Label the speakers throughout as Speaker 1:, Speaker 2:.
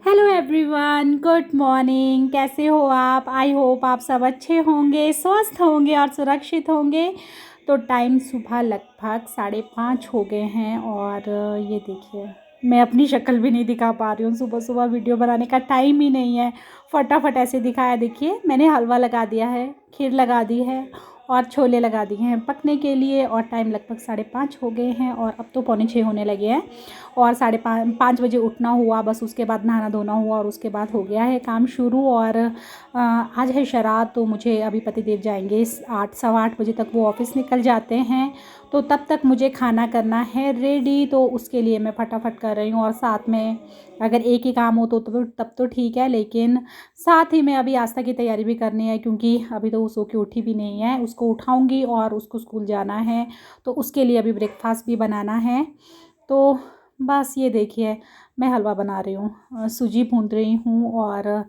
Speaker 1: Hello everyone, good morning. कैसे हो आप? आई होप आप सब अच्छे होंगे, स्वस्थ होंगे और सुरक्षित होंगे। तो टाइम सुबह लगभग 5:30 हो गए हैं और ये देखिए मैं अपनी शक्ल भी नहीं दिखा पा रही हूँ। सुबह सुबह वीडियो बनाने का टाइम ही नहीं है। फटाफट ऐसे दिखाया। देखिए मैंने हलवा लगा दिया है, खीर लगा दी है और छोले लगा दिए हैं पकने के लिए। और टाइम लगभग 5:30 हो गए हैं और अब तो 5:45 होने लगे हैं। और 5:30 बजे उठना हुआ, बस उसके बाद नहाना धोना हुआ और उसके बाद हो गया है काम शुरू। और आज है शराध, तो मुझे अभी पतिदेव जाएंगे 8 सवा 8 बजे तक, वो ऑफ़िस निकल जाते हैं। तो तब तक मुझे खाना करना है रेडी, तो उसके लिए मैं फटाफट कर रही हूँ। और साथ में अगर एक ही काम हो तो तब तो ठीक है, लेकिन साथ ही में अभी आस्था की तैयारी भी करनी है, क्योंकि अभी तो वो सो के उठी भी नहीं है। उसको उठाऊंगी और उसको स्कूल जाना है, तो उसके लिए अभी ब्रेकफास्ट भी बनाना है। तो बस ये देखिए मैं हलवा बना रही हूँ, सूजी भून रही हूँ। और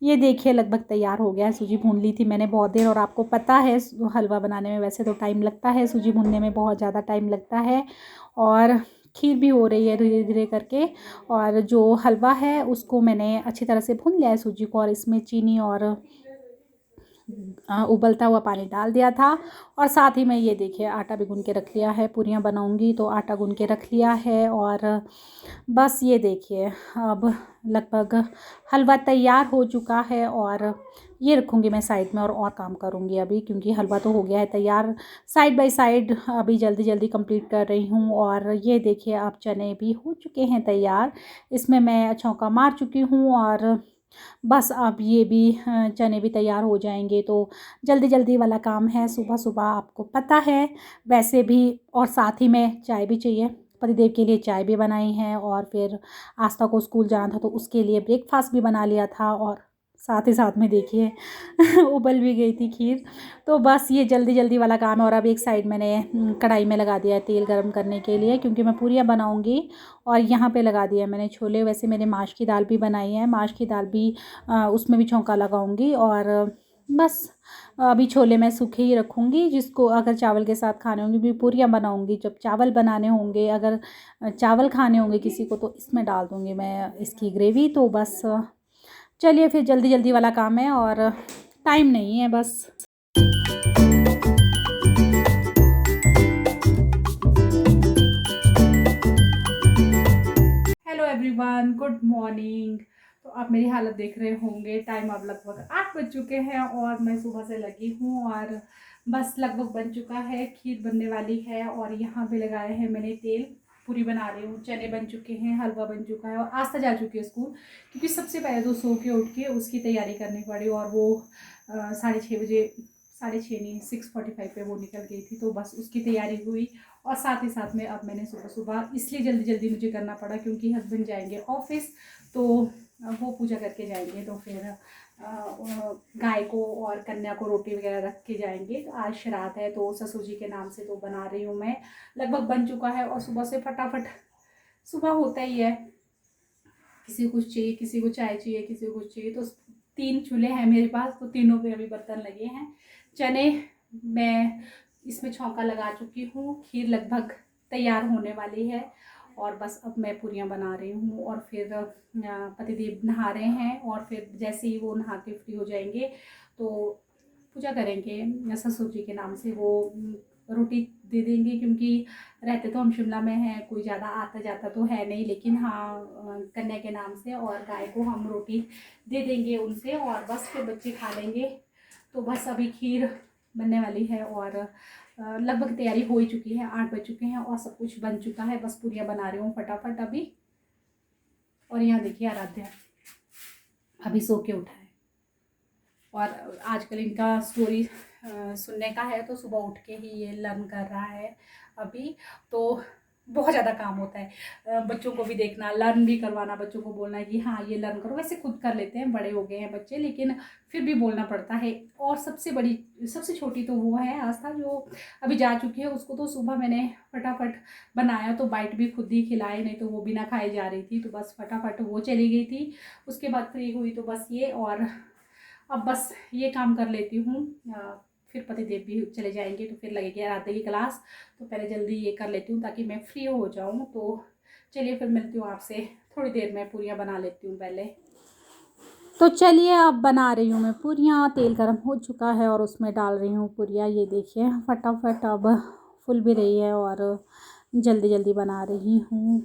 Speaker 1: ये देखिए लगभग तैयार हो गया है। सूजी भून ली थी मैंने बहुत देर, और आपको पता है हलवा बनाने में वैसे तो टाइम लगता है, सूजी भूनने में बहुत ज़्यादा टाइम लगता है। और खीर भी हो रही है धीरे धीरे करके। और जो हलवा है उसको मैंने अच्छी तरह से भून लिया है सूजी को, और इसमें चीनी और उबलता हुआ पानी डाल दिया था। और साथ ही में ये देखिए आटा भी गूँध के रख लिया है, पूरियाँ बनाऊंगी तो आटा गूँध के रख लिया है। और बस ये देखिए अब लगभग हलवा तैयार हो चुका है, और ये रखूँगी मैं साइड में और काम करूँगी अभी, क्योंकि हलवा तो हो गया है तैयार। साइड बाय साइड अभी जल्दी जल्दी कंप्लीट कर रही हूँ। और ये देखिए अब चने भी हो चुके हैं तैयार, इसमें मैं छौंका मार चुकी हूँ। और बस अब ये भी चने भी तैयार हो जाएंगे। तो जल्दी जल्दी वाला काम है सुबह सुबह, आपको पता है वैसे भी। और साथ ही में चाय भी चाहिए, पतिदेव के लिए चाय भी बनाई है। और फिर आस्था को स्कूल जाना था तो उसके लिए ब्रेकफास्ट भी बना लिया था। और साथ ही साथ में देखिए उबल भी गई थी खीर। तो बस ये जल्दी जल्दी वाला काम है। और अब एक साइड मैंने कढ़ाई में लगा दिया है तेल गरम करने के लिए, क्योंकि मैं पूरियाँ बनाऊंगी। और यहाँ पे लगा दिया मैंने छोले। वैसे मैंने माश की दाल भी बनाई है, माश की दाल भी उसमें भी छौंका लगाऊंगी। और बस अभी छोले मैं सूखे ही रखूँगी, जिसको अगर चावल के साथ खाने होंगे, भी पूरियाँ बनाऊंगी जब चावल बनाने होंगे। अगर चावल खाने होंगे किसी को तो इसमें डाल दूँगी मैं इसकी ग्रेवी। तो बस चलिए फिर जल्दी जल्दी वाला काम है और टाइम नहीं है बस। Hello everyone, good morning. तो आप मेरी हालत देख रहे होंगे, टाइम अब लगभग 8 बज चुके हैं और मैं सुबह से लगी हूँ। और बस लगभग बन चुका है, खीर बनने वाली है। और यहाँ पे लगाए हैं मैंने तेल, पूरी बना रही हूँ। चने बन चुके हैं, हलवा बन चुका है, और आस्था जा चुकी है स्कूल, क्योंकि सबसे पहले तो सो के उठ के उसकी तैयारी करनी पड़ी। और वो 6:30 बजे, 6:30 नहीं 6:45 पे वो निकल गई थी, तो बस उसकी तैयारी हुई। और साथ ही साथ में अब मैंने सुबह सुबह इसलिए जल्दी जल्दी मुझे करना पड़ा, क्योंकि हस्बैंड जाएंगे ऑफिस, तो वो पूजा करके जाएंगे। तो फिर गाय को और कन्या को रोटी वगैरह रख के जाएंगे। तो आज श्राद्ध है, तो ससुर जी के नाम से तो बना रही हूँ मैं। लगभग बन चुका है, और सुबह से फटाफट सुबह होता ही है, किसी को कुछ चाहिए, किसी को चाय चाहिए, किसी को कुछ चाहिए। तो 3 चूल्हे हैं मेरे पास, तो तीनों पे अभी बर्तन लगे हैं। चने मैं इसमें छौंका लगा चुकी हूँ, खीर लगभग तैयार होने वाली है। और बस अब मैं पूरियाँ बना रही हूँ। और फिर पतिदेव नहा रहे हैं, और फिर जैसे ही वो नहा के फ्री हो जाएंगे तो पूजा करेंगे ससुर जी के नाम से। वो रोटी दे देंगे, क्योंकि रहते तो हम शिमला में हैं, कोई ज़्यादा आता जाता तो है नहीं, लेकिन हाँ कन्या के नाम से और गाय को हम रोटी दे देंगे उनसे, और बस फिर बच्चे खा लेंगे। तो बस अभी खीर बनने वाली है, और लगभग तैयारी हो ही चुकी है। 8 बज चुके हैं और सब कुछ बन चुका है, बस पूरियाँ बना रही हूँ फटाफट अभी। और यहाँ देखिए आराध्या अभी सो के उठा है, और आजकल इनका स्टोरी सुनने का है, तो सुबह उठ के ही ये लर्न कर रहा है अभी। तो बहुत ज़्यादा काम होता है, बच्चों को भी देखना, लर्न भी करवाना, बच्चों को बोलना है कि हाँ ये लर्न करो। वैसे खुद कर लेते हैं, बड़े हो गए हैं बच्चे, लेकिन फिर भी बोलना पड़ता है। और सबसे छोटी तो वो है आस्था, जो अभी जा चुकी है। उसको तो सुबह मैंने फटाफट बनाया, तो बाइट भी खुद ही खिलाए, नहीं तो वो बिना खाए जा रही थी। तो बस फटाफट वो चली गई थी, उसके बाद फ्री हुई तो बस ये। और अब बस ये काम कर लेती हूँ, फिर पतिदेव भी चले जाएंगे, तो फिर लगेगी आराध्या की क्लास। तो पहले जल्दी ये कर लेती हूँ ताकि मैं फ्री हो जाऊँ। तो चलिए फिर मिलती हूँ आपसे थोड़ी देर में पूरियाँ बना लेती हूँ पहले। तो चलिए अब बना रही हूँ मैं पूरियाँ। तेल गरम हो चुका है और उसमें डाल रही हूँ पूरियाँ। ये देखिए फटाफट अब फूल भी रही है और जल्दी जल्दी बना रही हूँ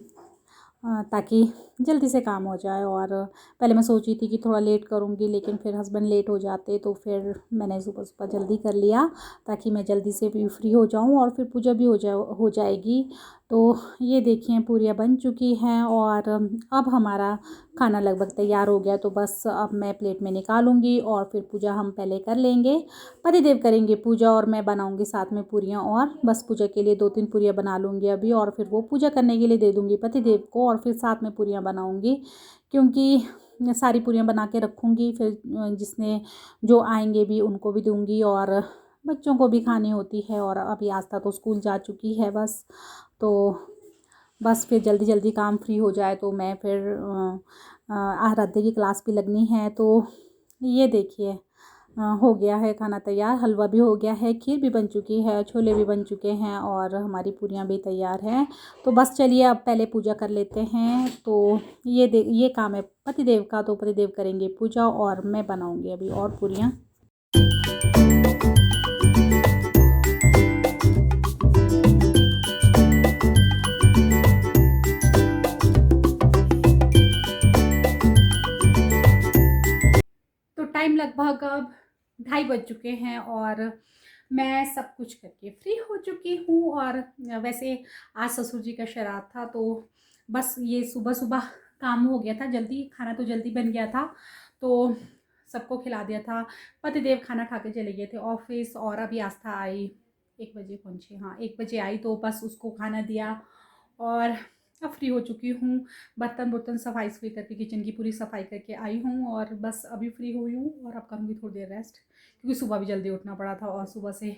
Speaker 1: ताकि जल्दी से काम हो जाए। और पहले मैं सोची थी कि थोड़ा लेट करूँगी, लेकिन फिर हस्बैंड लेट हो जाते तो फिर मैंने सुबह सुबह जल्दी कर लिया ताकि मैं जल्दी से भी फ्री हो जाऊँ और फिर पूजा भी हो जाएगी। तो ये देखिए पूरियाँ बन चुकी हैं और अब हमारा खाना लगभग तैयार हो गया। तो बस अब मैं प्लेट में निकालूंगी और फिर पूजा हम पहले कर लेंगे। पतिदेव करेंगे पूजा और मैं बनाऊंगी साथ में पूरियाँ, और बस पूजा के लिए 2-3 पूरियाँ बना लूँगी अभी और फिर वो पूजा करने के लिए दे दूँगी पतिदेव को और फिर साथ में पूरियाँ बनाऊँगी, क्योंकि सारी पूरियाँ बना के रखूँगी फिर जिसने जो आएंगे भी उनको भी दूँगी और बच्चों को भी खानी होती है। और अभी आस्था तो स्कूल जा चुकी है बस, तो बस फिर जल्दी जल्दी काम फ्री हो जाए तो मैं फिर आराध्य की क्लास भी लगनी है। तो ये देखिए हो गया है खाना तैयार। हलवा भी हो गया है, खीर भी बन चुकी है, छोले भी बन चुके हैं और हमारी पूरियाँ भी तैयार हैं। तो बस चलिए अब पहले पूजा कर लेते हैं। तो ये काम है पतिदेव का, तो पतिदेव करेंगे पूजा और मैं बनाऊँगी अभी और पूरियाँ। तो टाइम लगभग अब 2:30 बज चुके हैं और मैं सब कुछ करके फ्री हो चुकी हूँ। और वैसे आज ससुर जी का श्राद्ध था, तो बस ये सुबह सुबह काम हो गया था, जल्दी खाना तो जल्दी बन गया था, तो सबको खिला दिया था। पतिदेव खाना खा के चले गए थे ऑफिस और अभी आस्था आई 1 बजे पहुँची, हाँ 1 बजे आई, तो बस उसको खाना दिया और अब फ्री हो चुकी हूँ। बर्तन सफाई करके किचन की पूरी सफाई करके आई हूँ और बस अभी फ्री हुई हूँ और अब करूँगी थोड़ी देर रेस्ट, क्योंकि सुबह भी जल्दी उठना पड़ा था और सुबह से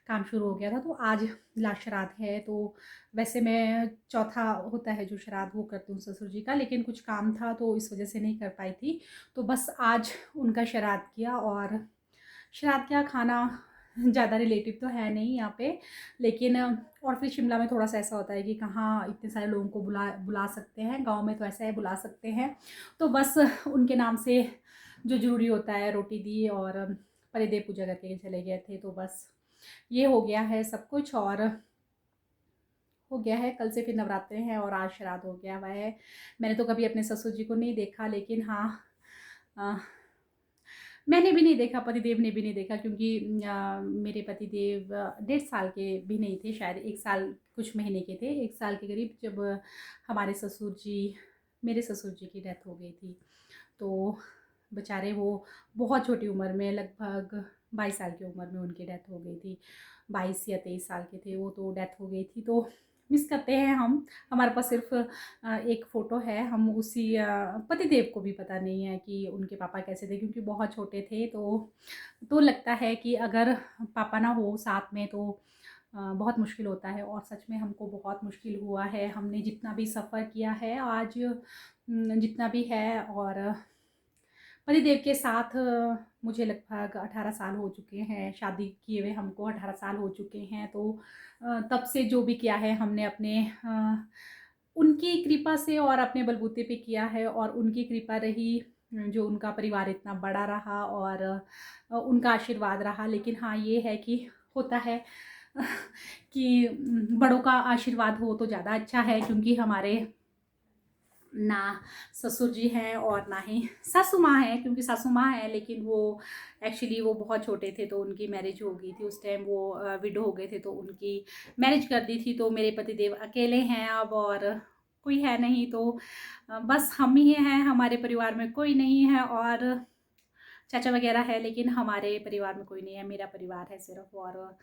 Speaker 1: काम शुरू हो गया था। तो आज लास्ट श्राद्ध है, तो वैसे मैं चौथा होता है जो श्राद्ध वो करती हूँ ससुर जी का, लेकिन कुछ काम था तो इस वजह से नहीं कर पाई थी। तो बस आज उनका श्राद्ध किया और श्राद्ध का खाना ज़्यादा रिलेटिव तो है नहीं यहाँ पे, लेकिन और फिर शिमला में थोड़ा सा ऐसा होता है कि कहाँ इतने सारे लोगों को बुला सकते हैं। गांव में तो ऐसा है बुला सकते हैं, तो बस उनके नाम से जो ज़रूरी होता है रोटी दी और परिदेव पूजा करके चले गए थे। तो बस ये हो गया है सब कुछ और हो गया है। कल से फिर नवरात्रे हैं और आज श्राद्ध हो गया हुआ है। मैंने तो कभी अपने ससुर जी को नहीं देखा, लेकिन हाँ मैंने भी नहीं देखा, पतिदेव ने भी नहीं देखा, क्योंकि मेरे पतिदेव 1.5 साल के भी नहीं थे, शायद 1 साल कुछ महीने के थे, 1 साल के करीब, जब मेरे ससुर जी की डेथ हो गई थी। तो बेचारे वो बहुत छोटी उम्र में, लगभग 22 साल की उम्र में उनकी डेथ हो गई थी। 22 या 23 साल के थे वो, तो डेथ हो गई थी। तो मिस करते हैं हम। हमारे पास सिर्फ एक फ़ोटो है, हम उसी पतिदेव को भी पता नहीं है कि उनके पापा कैसे थे, क्योंकि बहुत छोटे थे। तो लगता है कि अगर पापा ना हो साथ में तो बहुत मुश्किल होता है, और सच में हमको बहुत मुश्किल हुआ है। हमने जितना भी सफ़र किया है आज जितना भी है, और पतिदेव के साथ मुझे लगभग 18 साल हो चुके हैं, शादी किए हुए हमको 18 साल हो चुके हैं। तो तब से जो भी किया है हमने अपने उनकी कृपा से और अपने बलबूते पे किया है, और उनकी कृपा रही जो उनका परिवार इतना बड़ा रहा और उनका आशीर्वाद रहा। लेकिन हाँ ये है कि होता है कि बड़ों का आशीर्वाद हो तो ज़्यादा अच्छा है, क्योंकि हमारे ना ससुर जी हैं और ना ही सासू माँ हैं, क्योंकि सासू माँ हैं लेकिन वो एक्चुअली वो बहुत छोटे थे, तो उनकी मैरिज हो गई थी उस टाइम, वो विडो हो गए थे, तो उनकी मैरिज कर दी थी। तो मेरे पतिदेव अकेले हैं अब और कोई है नहीं, तो बस हम ही हैं, हमारे परिवार में कोई नहीं है, और चाचा वगैरह है, लेकिन हमारे परिवार में कोई नहीं है। मेरा परिवार है सिर्फ, और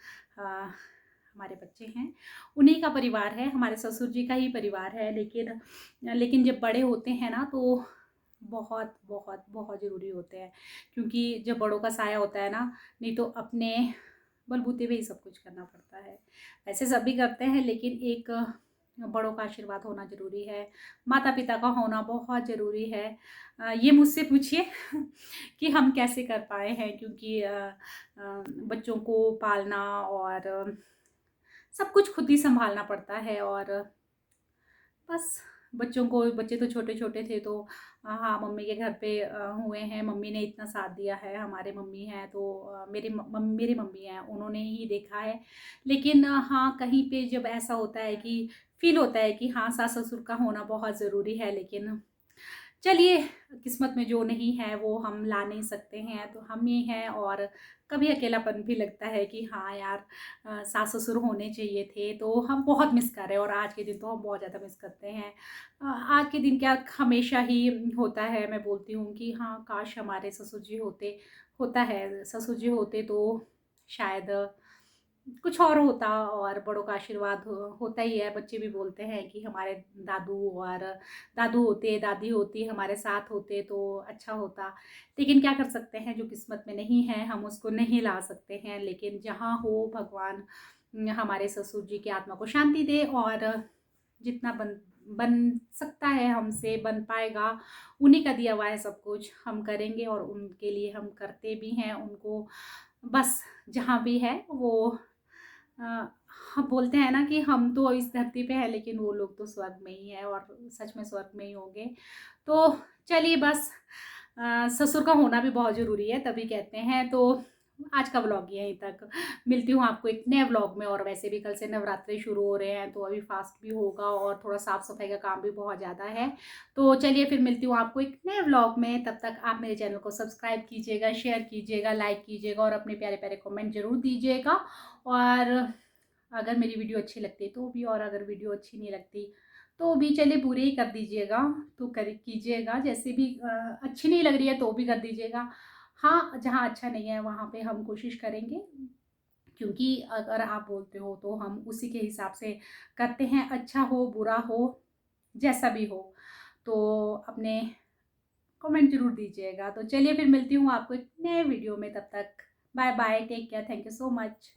Speaker 1: हमारे बच्चे हैं, उन्हीं का परिवार है, हमारे ससुर जी का ही परिवार है। लेकिन जब बड़े होते हैं ना तो बहुत बहुत बहुत ज़रूरी होते हैं, क्योंकि जब बड़ों का साया होता है ना, नहीं तो अपने बलबूते पे ही सब कुछ करना पड़ता है। वैसे सभी करते हैं, लेकिन एक बड़ों का आशीर्वाद होना ज़रूरी है, माता पिता का होना बहुत ज़रूरी है। ये मुझसे पूछिए कि हम कैसे कर पाए हैं, क्योंकि बच्चों को पालना और सब कुछ खुद ही संभालना पड़ता है, और बस बच्चे तो छोटे छोटे थे, तो हाँ मम्मी के घर पे हुए हैं। मम्मी ने इतना साथ दिया है, हमारे मम्मी हैं तो मेरी मम्मी हैं, उन्होंने ही देखा है। लेकिन हाँ कहीं पे जब ऐसा होता है कि फील होता है कि हाँ सास ससुर का होना बहुत ज़रूरी है, लेकिन चलिए किस्मत में जो नहीं है वो हम ला नहीं सकते हैं, तो हम ही हैं। और कभी अकेलापन भी लगता है कि हाँ यार सास ससुर होने चाहिए थे, तो हम बहुत मिस कर रहे हैं। और आज के दिन तो हम बहुत ज़्यादा मिस करते हैं। आज के दिन क्या हमेशा ही होता है, मैं बोलती हूँ कि हाँ काश हमारे ससुर जी होते, होता है ससुर जी होते तो शायद कुछ और होता। और बड़ों का आशीर्वाद होता ही है। बच्चे भी बोलते हैं कि हमारे दादू होते, दादी होती, हमारे साथ होते तो अच्छा होता। लेकिन क्या कर सकते हैं, जो किस्मत में नहीं है हम उसको नहीं ला सकते हैं। लेकिन जहाँ हो भगवान हमारे ससुर जी की आत्मा को शांति दे, और जितना बन बन सकता है हमसे, बन पाएगा, उन्हीं का दिया हुआ है सब कुछ, हम करेंगे। और उनके लिए हम करते भी हैं उनको। बस जहाँ भी है वो अ, हम बोलते हैं ना कि हम तो इस धरती पे हैं, लेकिन वो लोग तो स्वर्ग में ही है, और सच में स्वर्ग में ही होंगे। तो चलिए बस ससुर का होना भी बहुत ज़रूरी है, तभी कहते हैं। तो आज का व्लॉग यहीं तक। मिलती हूँ आपको एक नए व्लॉग में। और वैसे भी कल से नवरात्रि शुरू हो रहे हैं, तो अभी फास्ट भी होगा और थोड़ा साफ सफाई का काम भी बहुत ज़्यादा है। तो चलिए फिर मिलती हूँ आपको एक नए व्लॉग में। तब तक आप मेरे चैनल को सब्सक्राइब कीजिएगा, शेयर कीजिएगा, लाइक कीजिएगा, और अपने प्यारे प्यारे कमेंट ज़रूर दीजिएगा। और अगर मेरी वीडियो अच्छी लगती है तो भी, और अगर वीडियो अच्छी नहीं लगती तो भी चलिए बुरे ही कर दीजिएगा, तो कर कीजिएगा। जैसे भी अच्छी नहीं लग रही है तो भी कर दीजिएगा। हाँ जहाँ अच्छा नहीं है वहाँ पे हम कोशिश करेंगे, क्योंकि अगर आप बोलते हो तो हम उसी के हिसाब से करते हैं। अच्छा हो बुरा हो जैसा भी हो, तो अपने कमेंट जरूर दीजिएगा। तो चलिए फिर मिलती हूँ आपको एक नए वीडियो में। तब तक bye bye, take care, thank you so much.